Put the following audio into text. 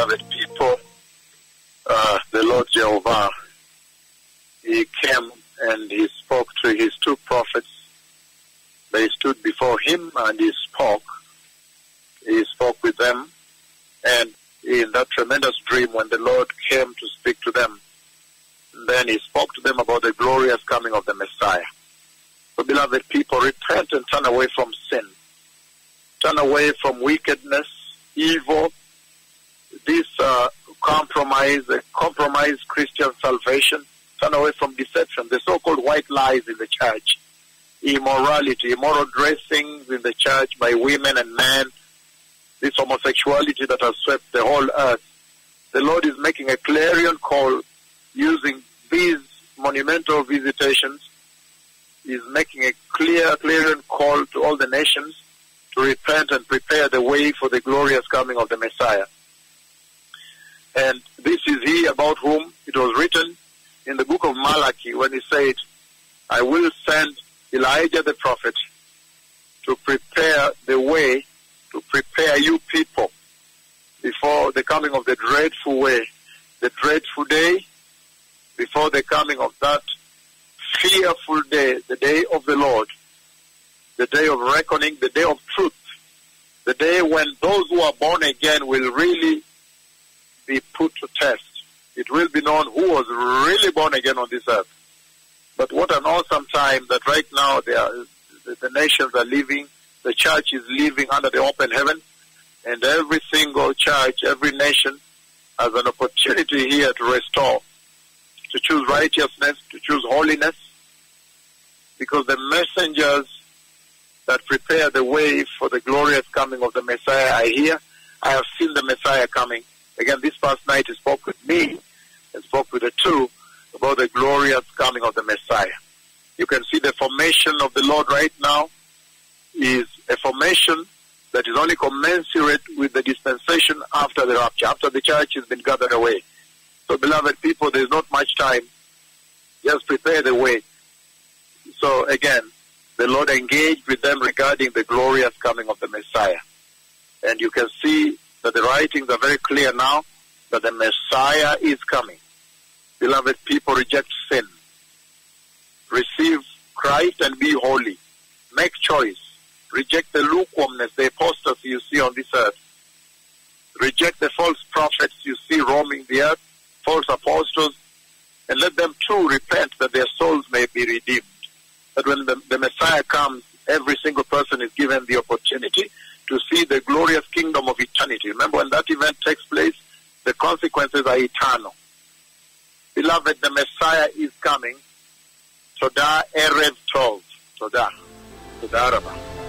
beloved people, the Lord Jehovah, He came and He spoke to His two prophets. They stood before Him and He spoke. He spoke with them. And in that tremendous dream, when the Lord came to speak to them, then He spoke to them about the glorious coming of the Messiah. So, beloved people, repent and turn away from sin. Turn away from wickedness, evil, this compromised Christian salvation. Turn away from deception, the so-called white lies in the church, immorality, immoral dressings in the church by women and men, this homosexuality that has swept the whole earth. The Lord is making a clarion call using these monumental visitations. He's making a clarion call to all the nations to repent and prepare the way for the glorious coming of the Messiah. And this is He about whom it was written in the book of Malachi when He said, I will send Elijah the prophet to prepare the way, to prepare you people before the coming of the dreadful way, the dreadful day, before the coming of that fearful day, the day of the Lord, the day of reckoning, the day of truth, the day when those who are born again will really be put to test. It will be known who was really born again on this earth. But what an awesome time that right now the nations are living, the church is living under the open heaven, and every single church, every nation has an opportunity here to restore, to choose righteousness, to choose holiness, because the messengers that prepare the way for the glorious coming of the Messiah are here. I have seen the Messiah coming. Again, this past night He spoke with me and spoke with the two about the glorious coming of the Messiah. You can see the formation of the Lord right now is a formation that is only commensurate with the dispensation after the rapture, after the church has been gathered away. So, beloved people, there is not much time. Just prepare the way. So, again, the Lord engaged with them regarding the glorious coming of the Messiah. And you can see that the writings are very clear now that the Messiah is coming. Beloved people, reject sin. Receive Christ and be holy. Make choice. Reject the lukewarmness, the apostasy you see on this earth. Reject the false prophets you see roaming the earth, false apostles, and let them too repent that their souls may be redeemed. That when the Messiah comes, every single person is given the opportunity to see the glorious kingdom of eternity. Remember, when that event takes place, the consequences are eternal. Beloved, the Messiah is coming. Todah Erev Tov. Todah. Todah Rabbah.